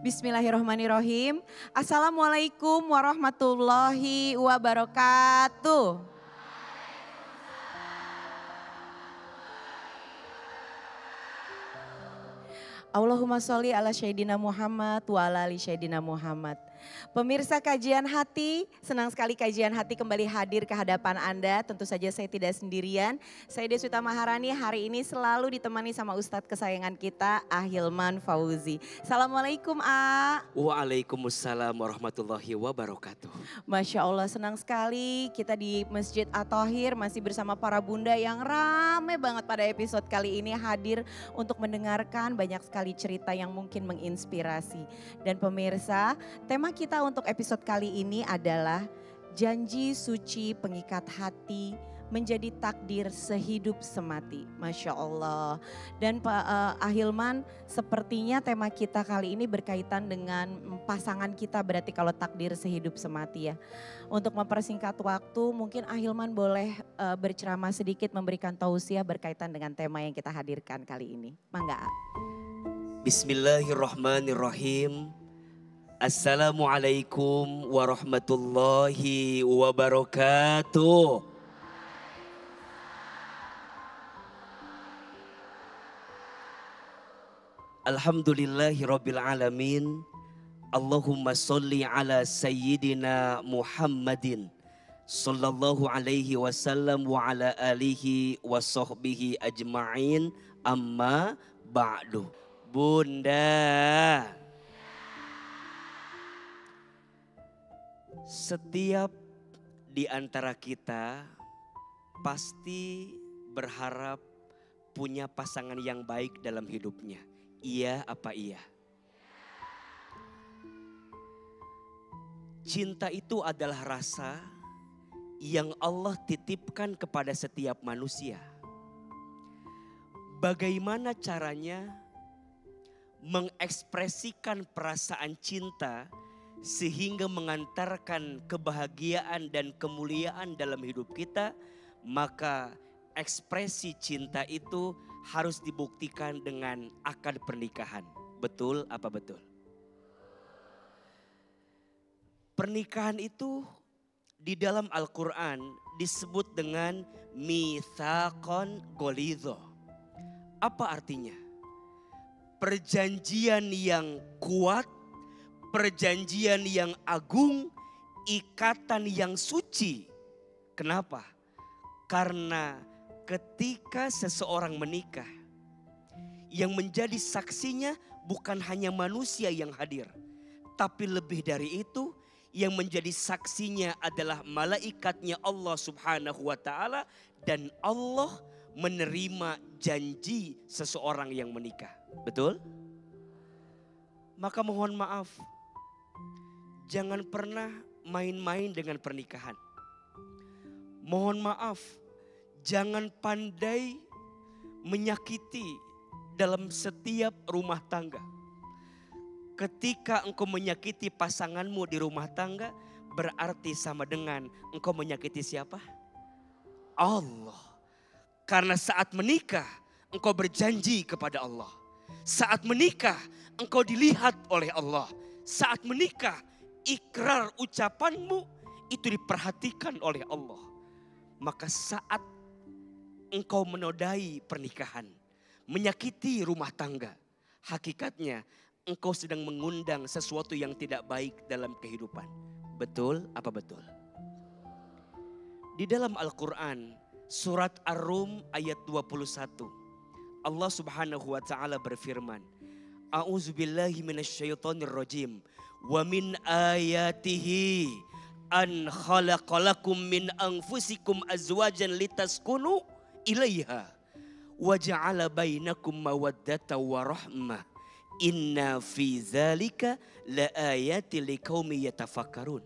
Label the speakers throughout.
Speaker 1: Bismillahirrahmanirrahim. Assalamualaikum warahmatullahi wabarakatuh. Allahumma sholli ala Sayyidina Muhammad wa ala ali Sayyidina Muhammad. Pemirsa Kajian Hati, senang sekali Kajian Hati kembali hadir ke hadapan Anda. Tentu saja saya tidak sendirian. Saya Deswita Maharani hari ini selalu ditemani sama Ustadz kesayangan kita, Ahilman Fauzi. Assalamualaikum A.
Speaker 2: Waalaikumsalam warahmatullahi wabarakatuh.
Speaker 1: Masya Allah, senang sekali kita di Masjid At-Thahir masih bersama para bunda yang rame banget pada episode kali ini hadir untuk mendengarkan banyak sekali cerita yang mungkin menginspirasi. Dan pemirsa, tema kita untuk episode kali ini adalah janji suci pengikat hati menjadi takdir sehidup semati. Masya Allah. Dan Pak Ahilman, sepertinya tema kita kali ini berkaitan dengan pasangan kita, berarti kalau takdir sehidup semati ya. Untuk mempersingkat waktu, mungkin Ahilman boleh berceramah sedikit memberikan tausiah berkaitan dengan tema yang kita hadirkan kali ini. Mangga.
Speaker 2: Bismillahirrahmanirrahim. Assalamualaikum warahmatullahi wabarakatuh. Alhamdulillahi rabbil alamin. Allahumma sholli ala sayyidina Muhammadin sallallahu alaihi wasallam wa ala alihi wa sahbihi ajma'in, amma ba'du. Bunda, setiap di antara kita pasti berharap punya pasangan yang baik dalam hidupnya. Iya apa iya? Cinta itu adalah rasa yang Allah titipkan kepada setiap manusia. Bagaimana caranya mengekspresikan perasaan cinta sehingga mengantarkan kebahagiaan dan kemuliaan dalam hidup kita, maka ekspresi cinta itu harus dibuktikan dengan akad pernikahan. Betul apa betul? Pernikahan itu di dalam Al-Quran disebut dengan mitsaqon ghalidho. Apa artinya? Perjanjian yang kuat, perjanjian yang agung, ikatan yang suci. Kenapa? Karena ketika seseorang menikah, yang menjadi saksinya bukan hanya manusia yang hadir, tapi lebih dari itu, yang menjadi saksinya adalah malaikatnya Allah Subhanahu wa Ta'ala, dan Allah menerima janji seseorang yang menikah. Betul? Maka mohon maaf, jangan pernah main-main dengan pernikahan. Mohon maaf, jangan pandai menyakiti dalam setiap rumah tangga. Ketika engkau menyakiti pasanganmu di rumah tangga, berarti sama dengan engkau menyakiti siapa? Allah. Karena saat menikah, engkau berjanji kepada Allah. Saat menikah, engkau dilihat oleh Allah. Saat menikah, ikrar ucapanmu itu diperhatikan oleh Allah. Maka saat engkau menodai pernikahan, menyakiti rumah tangga, hakikatnya engkau sedang mengundang sesuatu yang tidak baik dalam kehidupan. Betul apa betul? Di dalam Al-Quran, surat Ar-Rum ayat 21. Allah Subhanahu wa Ta'ala berfirman, A'udzubillahi minasyaitonirrajim. Wa min ayatihi an khalaqalakum min anfusikum azwajan litaskunu ilaiha wa ja'ala bainakum mawaddatan wa rahmah. Inna fi dzalika laayati liqaumi yatafakkarun.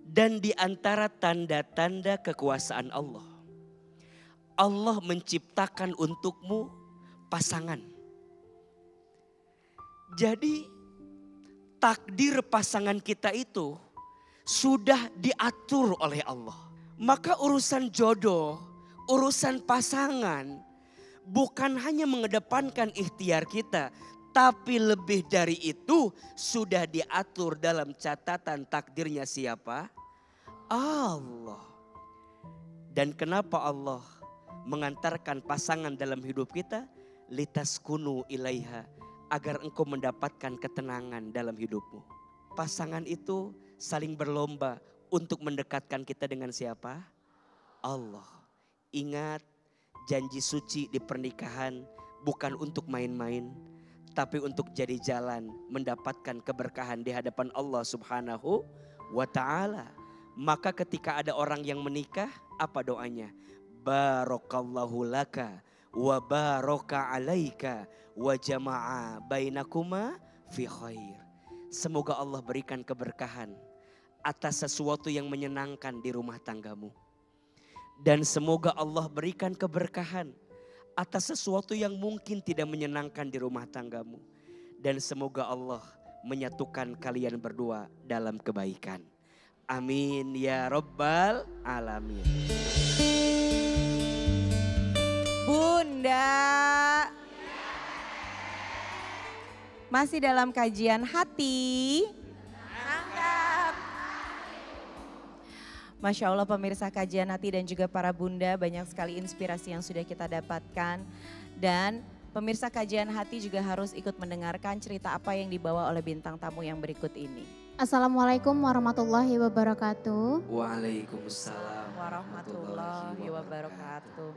Speaker 2: Dan di antara tanda-tanda kekuasaan Allah, Allah menciptakan untukmu pasangan. Jadi takdir pasangan kita itu sudah diatur oleh Allah. Maka urusan jodoh, urusan pasangan bukan hanya mengedepankan ikhtiar kita, Tapi lebih dari itu sudah diatur dalam catatan takdirnya siapa? Allah. Dan kenapa Allah mengantarkan pasangan dalam hidup kita? Litaskunu ilaiha. Agar engkau mendapatkan ketenangan dalam hidupmu. Pasangan itu saling berlomba untuk mendekatkan kita dengan siapa? Allah. Ingat, janji suci di pernikahan bukan untuk main-main, tapi untuk jadi jalan mendapatkan keberkahan di hadapan Allah Subhanahu wa ta'ala. Maka ketika ada orang yang menikah, apa doanya? Barakallahu laka wa baraka alaika wa jama'a bainakuma fi khair. Semoga Allah berikan keberkahan atas sesuatu yang menyenangkan di rumah tanggamu. Dan semoga Allah berikan keberkahan atas sesuatu yang mungkin tidak menyenangkan di rumah tanggamu. Dan semoga Allah menyatukan kalian berdua dalam kebaikan. Amin ya Rabbal Alamin.
Speaker 1: Bunda, masih dalam kajian hati. Masya Allah pemirsa kajian hati dan juga para bunda, banyak sekali inspirasi yang sudah kita dapatkan. Dan pemirsa kajian hati juga harus ikut mendengarkan cerita apa yang dibawa oleh bintang tamu yang berikut ini.
Speaker 3: Assalamualaikum warahmatullahi wabarakatuh.
Speaker 2: Waalaikumsalam
Speaker 1: Warahmatullahi wabarakatuh.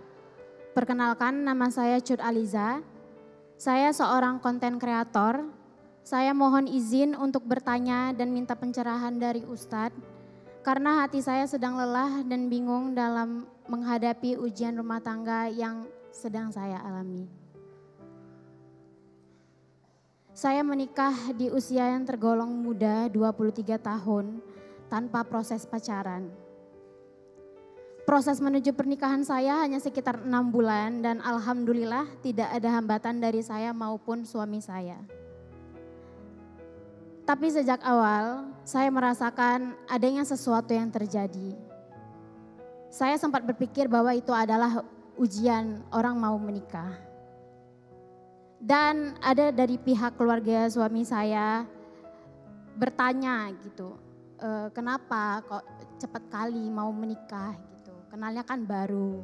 Speaker 3: Perkenalkan, nama saya Cut Aliza. Saya seorang konten kreator. Saya mohon izin untuk bertanya dan minta pencerahan dari Ustadz. Karena hati saya sedang lelah dan bingung dalam menghadapi ujian rumah tangga yang sedang saya alami. Saya menikah di usia yang tergolong muda, 23 tahun, tanpa proses pacaran. Proses menuju pernikahan saya hanya sekitar 6 bulan dan alhamdulillah tidak ada hambatan dari saya maupun suami saya. Tapi sejak awal saya merasakan adanya sesuatu yang terjadi. Saya sempat berpikir bahwa itu adalah ujian orang mau menikah. Dan ada dari pihak keluarga suami saya bertanya gitu, kenapa kok cepat kali mau menikah gitu, kenalnya kan baru.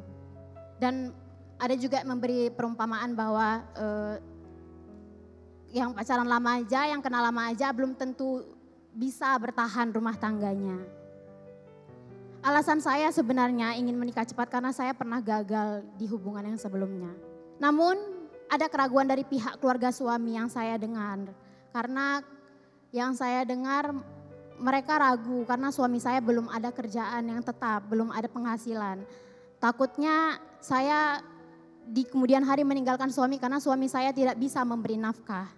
Speaker 3: Dan ada juga memberi perumpamaan bahwa yang pacaran lama aja, yang kenal lama aja belum tentu bisa bertahan rumah tangganya. Alasan saya sebenarnya ingin menikah cepat karena saya pernah gagal di hubungan yang sebelumnya. Namun ada keraguan dari pihak keluarga suami yang saya dengar. Karena yang saya dengar mereka ragu karena suami saya belum ada kerjaan yang tetap, belum ada penghasilan. Takutnya saya di kemudian hari meninggalkan suami karena suami saya tidak bisa memberi nafkah.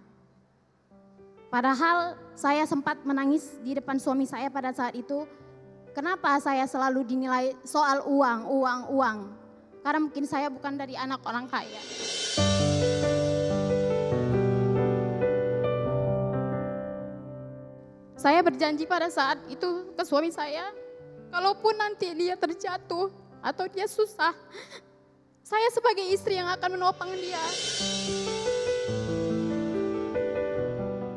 Speaker 3: Padahal saya sempat menangis di depan suami saya pada saat itu. Kenapa saya selalu dinilai soal uang. Karena mungkin saya bukan dari anak orang kaya. Saya berjanji pada saat itu ke suami saya, kalaupun nanti dia terjatuh atau dia susah, saya sebagai istri yang akan menopang dia.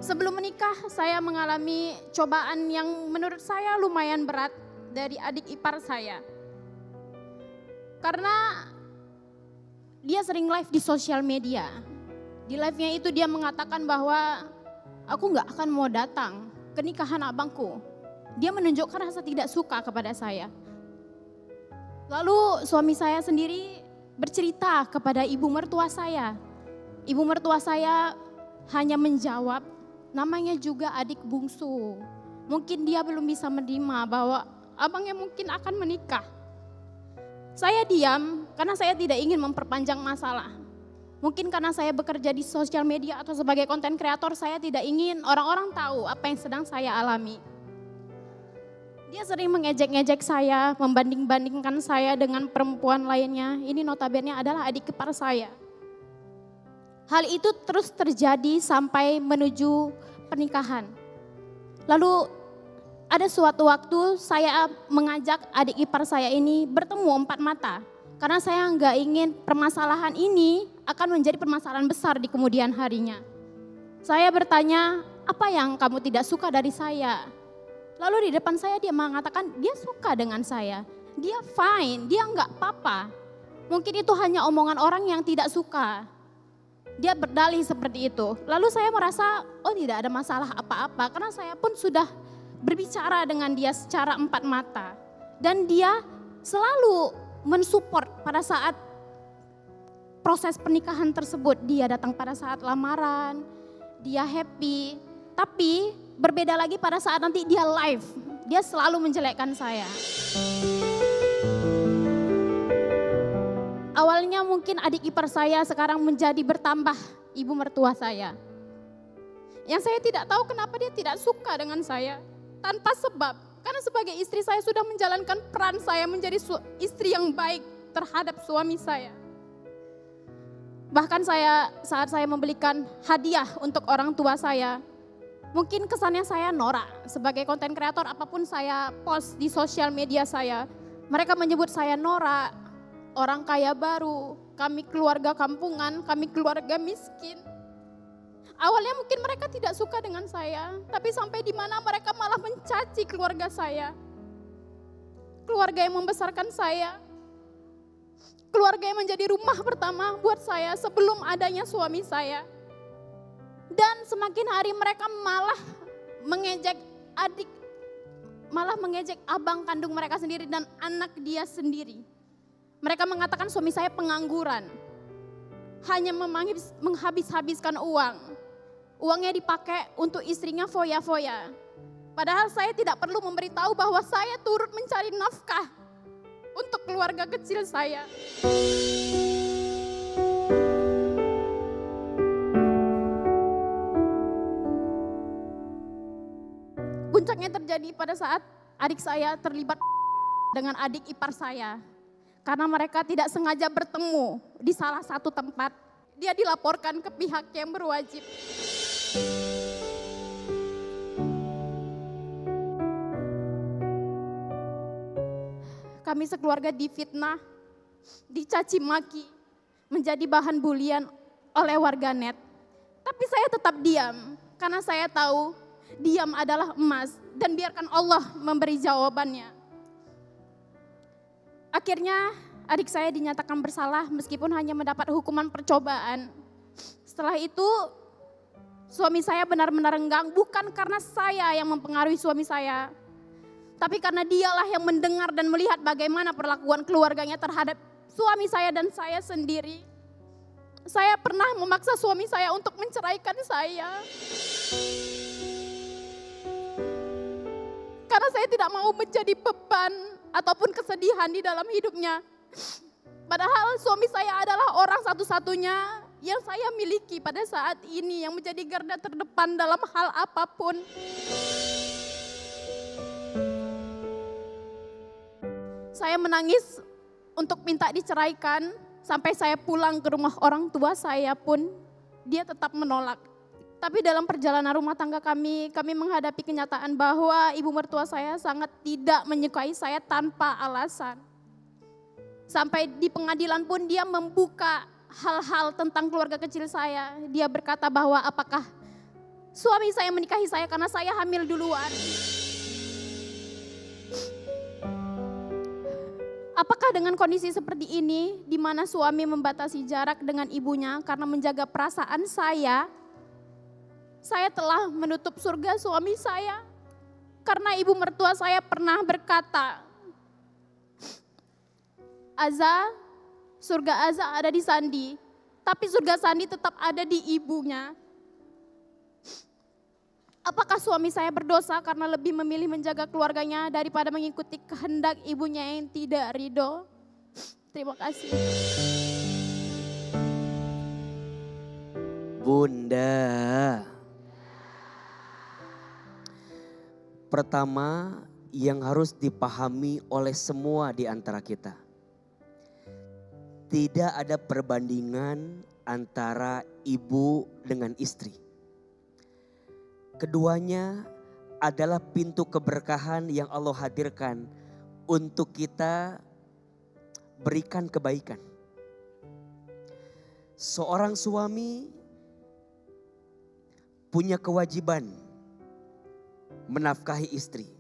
Speaker 3: Sebelum menikah saya mengalami cobaan yang menurut saya lumayan berat dari adik ipar saya. Karena dia sering live di sosial media. Di live-nya itu dia mengatakan bahwa aku gak akan mau datang ke nikahan abangku. Dia menunjukkan rasa tidak suka kepada saya. Lalu suami saya sendiri bercerita kepada ibu mertua saya. Ibu mertua saya hanya menjawab, namanya juga adik bungsu. Mungkin dia belum bisa menerima bahwa abangnya mungkin akan menikah. Saya diam karena saya tidak ingin memperpanjang masalah. Mungkin karena saya bekerja di sosial media atau sebagai konten kreator, saya tidak ingin orang-orang tahu apa yang sedang saya alami. Dia sering mengejek-ngejek saya, membanding-bandingkan saya dengan perempuan lainnya. Ini notabene adalah adik ipar saya. Hal itu terus terjadi sampai menuju pernikahan. Lalu ada suatu waktu saya mengajak adik ipar saya ini bertemu 4 mata. Karena saya nggak ingin permasalahan ini akan menjadi permasalahan besar di kemudian harinya. Saya bertanya, apa yang kamu tidak suka dari saya? Lalu di depan saya dia mengatakan dia suka dengan saya. Dia fine, dia enggak apa-apa. Mungkin itu hanya omongan orang yang tidak suka. Dia berdalih seperti itu. Lalu saya merasa, oh tidak ada masalah apa-apa. Karena saya pun sudah berbicara dengan dia secara empat mata. Dan dia selalu mensupport pada saat proses pernikahan tersebut. Dia datang pada saat lamaran, dia happy. Tapi berbeda lagi pada saat nanti dia live. Dia selalu menjelekkan saya. Awalnya mungkin adik ipar saya sekarang menjadi bertambah ibu mertua saya. Yang saya tidak tahu kenapa dia tidak suka dengan saya. Tanpa sebab. Karena sebagai istri saya sudah menjalankan peran saya menjadi istri yang baik terhadap suami saya. Bahkan saat saya membelikan hadiah untuk orang tua saya, mungkin kesannya saya norak. Sebagai konten kreator apapun saya post di sosial media saya, mereka menyebut saya norak, orang kaya baru, kami keluarga kampungan, kami keluarga miskin. Awalnya mungkin mereka tidak suka dengan saya, tapi sampai di mana mereka malah mencaci keluarga saya. Keluarga yang membesarkan saya. Keluarga yang menjadi rumah pertama buat saya sebelum adanya suami saya. Dan semakin hari mereka malah mengejek abang kandung mereka sendiri dan anak dia sendiri. Mereka mengatakan suami saya pengangguran. Hanya menghabis-habiskan uang. Uangnya dipakai untuk istrinya foya-foya. Padahal saya tidak perlu memberitahu bahwa saya turut mencari nafkah untuk keluarga kecil saya. Puncaknya terjadi pada saat adik saya terlibat dengan adik ipar saya. Karena mereka tidak sengaja bertemu di salah satu tempat. Dia dilaporkan ke pihak yang berwajib. Kami sekeluarga difitnah, dicaci maki, menjadi bahan bulian oleh warganet. Tapi saya tetap diam, karena saya tahu diam adalah emas dan biarkan Allah memberi jawabannya. Akhirnya adik saya dinyatakan bersalah meskipun hanya mendapat hukuman percobaan. Setelah itu suami saya benar-benar renggang, bukan karena saya yang mempengaruhi suami saya. Tapi karena dialah yang mendengar dan melihat bagaimana perlakuan keluarganya terhadap suami saya dan saya sendiri. Saya pernah memaksa suami saya untuk menceraikan saya. Karena saya tidak mau menjadi beban ataupun kesedihan di dalam hidupnya. Padahal suami saya adalah orang satu-satunya yang saya miliki pada saat ini yang menjadi garda terdepan dalam hal apapun. Saya menangis untuk minta diceraikan, sampai saya pulang ke rumah orang tua saya pun dia tetap menolak. Tapi dalam perjalanan rumah tangga kami menghadapi kenyataan bahwa ibu mertua saya sangat tidak menyukai saya tanpa alasan. Sampai di pengadilan pun dia membuka hal-hal tentang keluarga kecil saya. Dia berkata bahwa apakah suami saya menikahi saya karena saya hamil duluan. Apakah dengan kondisi seperti ini, di mana suami membatasi jarak dengan ibunya karena menjaga perasaan saya telah menutup surga suami saya. Karena ibu mertua saya pernah berkata, surga Aza ada di Sandi, tapi surga Sandi tetap ada di ibunya. Apakah suami saya berdosa karena lebih memilih menjaga keluarganya daripada mengikuti kehendak ibunya yang tidak ridho? Terima kasih.
Speaker 2: Bunda, pertama yang harus dipahami oleh semua di antara kita, tidak ada perbandingan antara ibu dengan istri. Keduanya adalah pintu keberkahan yang Allah hadirkan untuk kita berikan kebaikan. Seorang suami punya kewajiban menafkahi istri.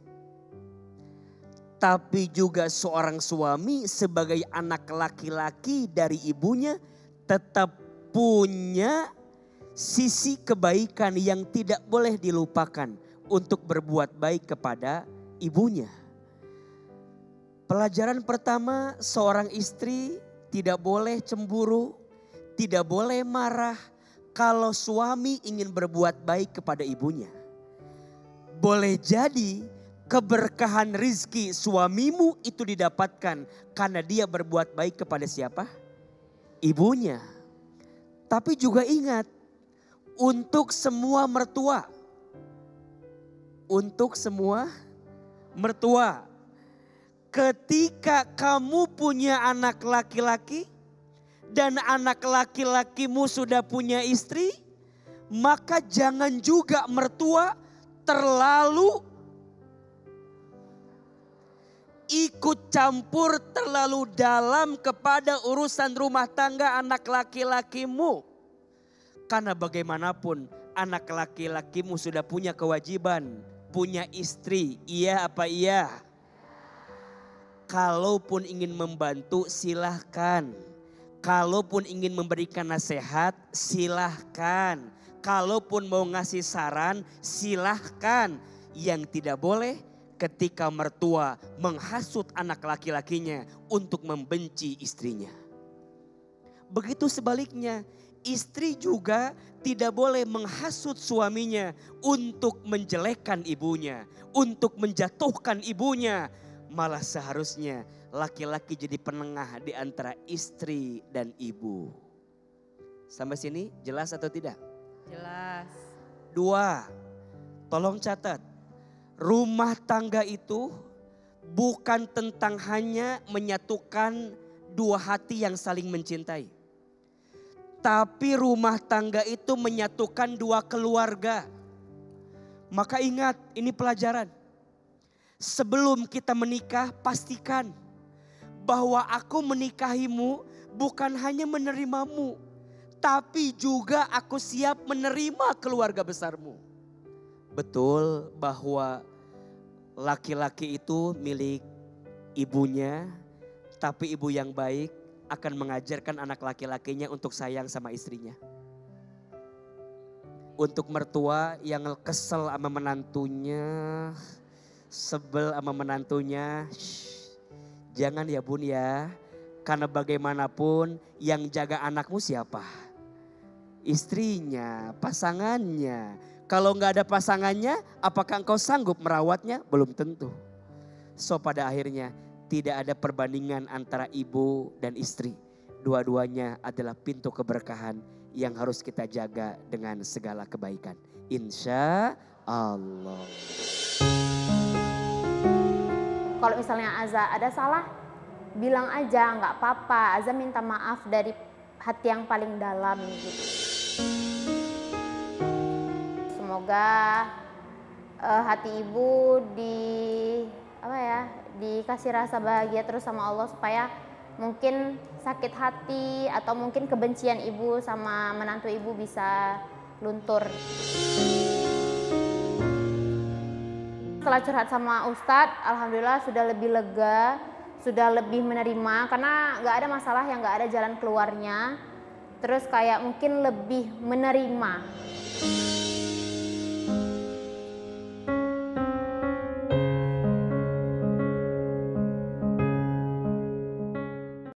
Speaker 2: Tapi juga seorang suami sebagai anak laki-laki dari ibunya tetap punya sisi kebaikan yang tidak boleh dilupakan untuk berbuat baik kepada ibunya. Pelajaran pertama, seorang istri tidak boleh cemburu, tidak boleh marah kalau suami ingin berbuat baik kepada ibunya. Boleh jadi keberkahan rizki suamimu itu didapatkan karena dia berbuat baik kepada siapa? Ibunya. Tapi juga ingat, untuk semua mertua. Untuk semua mertua. Ketika kamu punya anak laki-laki dan anak laki-lakimu sudah punya istri, maka jangan juga mertua terlalu ikut campur terlalu dalam kepada urusan rumah tangga anak laki-lakimu. Karena bagaimanapun anak laki-lakimu sudah punya kewajiban, punya istri, iya apa iya? Kalaupun ingin membantu silahkan. Kalaupun ingin memberikan nasihat silahkan. Kalaupun mau ngasih saran silahkan. Yang tidak boleh ketika mertua menghasut anak laki-lakinya untuk membenci istrinya. Begitu sebaliknya, istri juga tidak boleh menghasut suaminya untuk menjelekkan ibunya, untuk menjatuhkan ibunya. Malah seharusnya laki-laki jadi penengah di antara istri dan ibu. Sampai sini jelas atau tidak?
Speaker 1: Jelas.
Speaker 2: 2, tolong catat. Rumah tangga itu bukan tentang hanya menyatukan dua hati yang saling mencintai. Tapi rumah tangga itu menyatukan dua keluarga. Maka ingat, ini pelajaran. Sebelum kita menikah, pastikan bahwa aku menikahimu bukan hanya menerimamu, tapi juga aku siap menerima keluarga besarmu. Betul bahwa laki-laki itu milik ibunya, tapi ibu yang baik akan mengajarkan anak laki-lakinya untuk sayang sama istrinya. Untuk mertua yang kesel sama menantunya, sebel sama menantunya, jangan ya bun ya. Karena bagaimanapun yang jaga anakmu siapa? Istrinya, pasangannya. Kalau nggak ada pasangannya, apakah engkau sanggup merawatnya? Belum tentu. So pada akhirnya tidak ada perbandingan antara ibu dan istri. Dua-duanya adalah pintu keberkahan yang harus kita jaga dengan segala kebaikan. Insya Allah.
Speaker 4: Kalau misalnya Aza ada salah, bilang aja nggak apa-apa. Aza minta maaf dari hati yang paling dalam gitu. Semoga hati ibu dikasih rasa bahagia terus sama Allah supaya mungkin sakit hati atau mungkin kebencian ibu sama menantu ibu bisa luntur. Setelah curhat sama Ustadz, alhamdulillah sudah lebih lega, sudah lebih menerima karena nggak ada masalah yang nggak ada jalan keluarnya. Terus kayak mungkin lebih menerima.